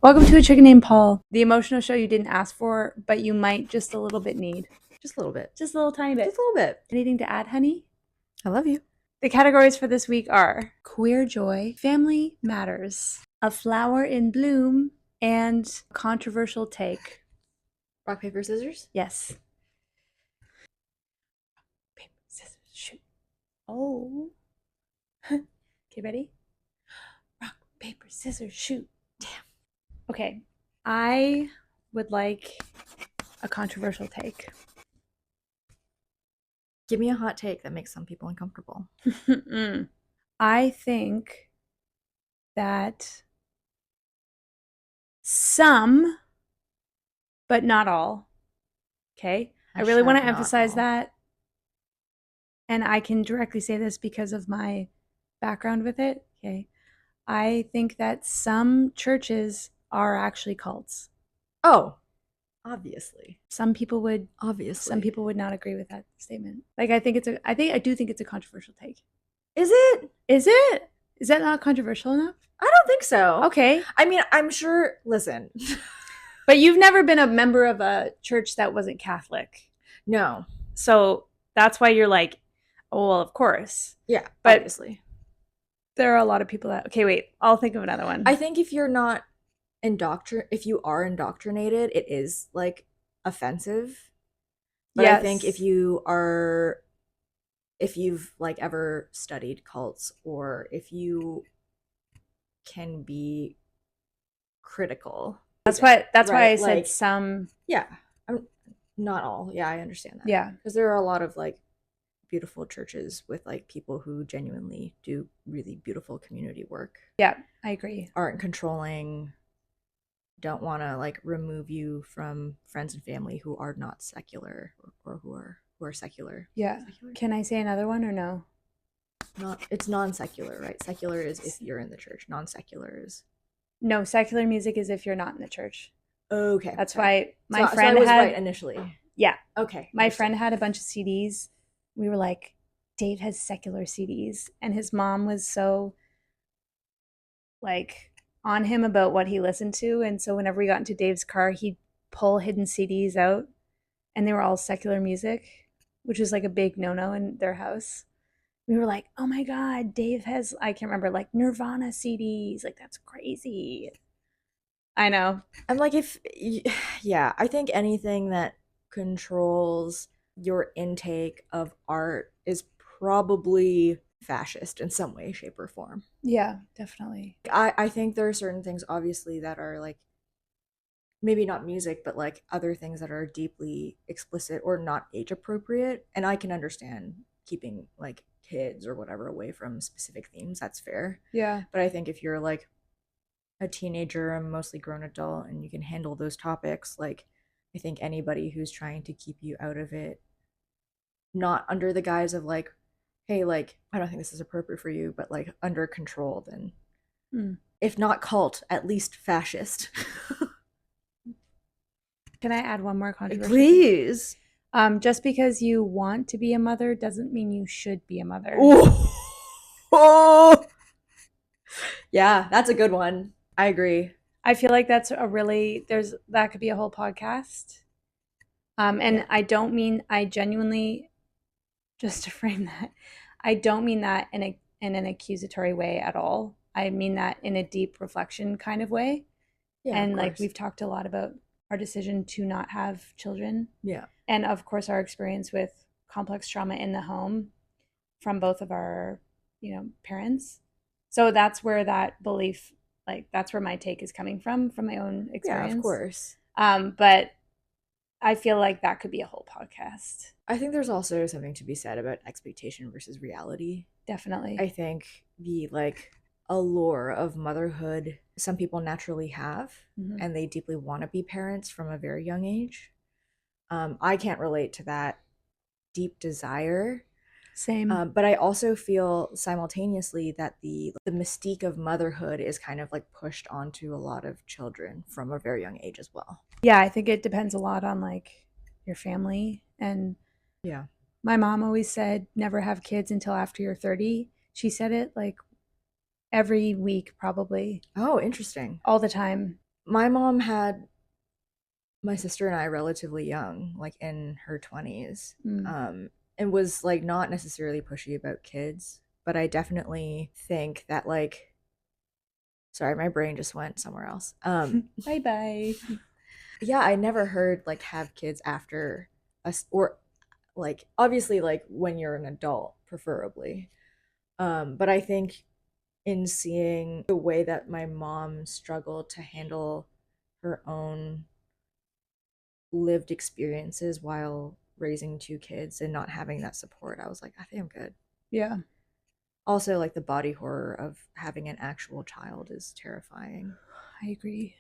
Welcome to A Chicken Named Paul, the emotional show you didn't ask for, but you might just a little bit need. Just a little bit. Just a little tiny bit. Just a little bit. Anything to add, honey? I love you. The categories for this week are Queer Joy, Family Matters, A Flower in Bloom, and Controversial Take. Rock, paper, scissors? Yes. Paper, scissors, shoot. Oh. Okay, ready? Rock, paper, scissors, shoot. Damn. Okay. I would like a controversial take. Give me a hot take that makes some people uncomfortable. I think that some, but not all. Okay? I really want to emphasize that. And I can directly say this because of my background with it. Okay? I think that some churches are actually cults. Oh, obviously. Some people would not agree with that statement. Like I do think it's a controversial take. Is it? Is it? Is that not controversial enough? I don't think so. Okay. I mean, I'm sure, listen. But you've never been a member of a church that wasn't Catholic. No. So that's why you're like, oh, well, of course. Yeah, but obviously. There are a lot of people that, okay, wait, I'll think of another one. I think if you're not if you are indoctrinated, it is like offensive. But yes. I think if you've like ever studied cults, or if you can be critical, that's why I said some. Yeah, not all. Yeah, I understand that. Yeah, because there are a lot of like beautiful churches with like people who genuinely do really beautiful community work. Yeah, I agree. Aren't controlling, don't want to like remove you from friends and family who are not secular, or who are secular. Yeah. Secular? Can I say another one or no? It's non-secular, right? Secular is if you're in the church. Non-secular is no. Secular music is if you're not in the church. Okay. That's why my friend I was right initially. Yeah. Okay. My friend had a bunch of CDs. We were like, Dave has secular CDs, and his mom was so like on him about what he listened to, and so whenever we got into Dave's car, he'd pull hidden CDs out, and they were all secular music, which is like a big no-no in their house. We were like, oh my god, Dave has, I can't remember, like Nirvana CDs. Like, that's crazy. I know. I'm like, I think anything that controls your intake of art is probably fascist in some way, shape, or form. Yeah, definitely. I think there are certain things, obviously, that are like, maybe not music, but like other things that are deeply explicit or not age appropriate. And I can understand keeping like kids or whatever away from specific themes. That's fair. Yeah. But I think if you're like a teenager, a mostly grown adult, and you can handle those topics, like I think anybody who's trying to keep you out of it, not under the guise of like, hey, like, I don't think this is appropriate for you, but like under control, then if not cult, at least fascist. Can I add one more controversy? Please. Just because you want to be a mother doesn't mean you should be a mother. Oh. Yeah, that's a good one. I agree. I feel like that's that could be a whole podcast. And yeah. I genuinely, just to frame that, I don't mean that in an accusatory way at all. I mean that in a deep reflection kind of way. Yeah, and like we've talked a lot about our decision to not have children. Yeah. And of course our experience with complex trauma in the home from both of our, parents. So that's where that belief, like that's where my take is coming from my own experience. Yeah, of course. But I feel like that could be a whole podcast. I think there's also something to be said about expectation versus reality. Definitely. I think the like allure of motherhood some people naturally have, and they deeply want to be parents from a very young age. I can't relate to that deep desire. Same. But I also feel simultaneously that the mystique of motherhood is kind of like pushed onto a lot of children from a very young age as well. Yeah, I think it depends a lot on like your family. And yeah, my mom always said never have kids until after you're 30. She said it like every week probably. Oh, interesting. All the time. my mom had my sister and I relatively young, like in her 20s, Mm. and was like not necessarily pushy about kids, but I definitely think that like, sorry, my brain just went somewhere else. Bye bye. Yeah, I never heard like have kids after us, or like obviously like when you're an adult, preferably. But I think in seeing the way that my mom struggled to handle her own lived experiences while raising two kids and not having that support, I was like, I think I'm good. Yeah, Also, like the body horror of having an actual child is terrifying. I agree.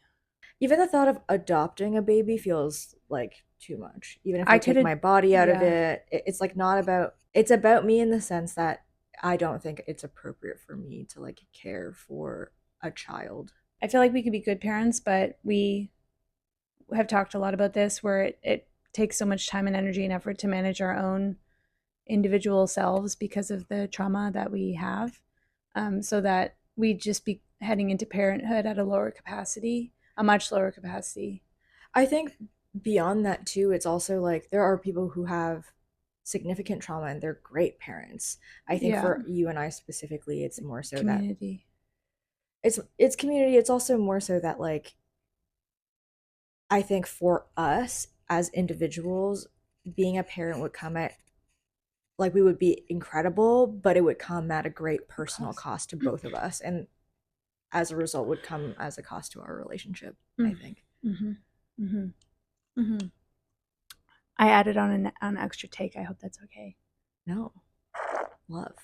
Even the thought of adopting a baby feels like too much. Even if I I take could, my body out of yeah. it, it's like not about, it's about me in the sense that I don't think it's appropriate for me to like care for a child. I feel like we could be good parents, but we have talked a lot about this where it takes so much time and energy and effort to manage our own individual selves because of the trauma that we have. So that we just be heading into parenthood at a lower capacity, a much lower capacity. I think beyond that too, it's also like there are people who have significant trauma and they're great parents. I think Yeah, for you and I specifically, it's more so that community. it's community. It's also more so that like I think for us as individuals, being a parent would come at like we would be incredible, but it would come at a great personal cost to both of us, and as a result, would come as a cost to our relationship. I Mm. think. Mm-hmm. Mm-hmm. Mm-hmm. I added on an extra take. I hope that's okay. No, love.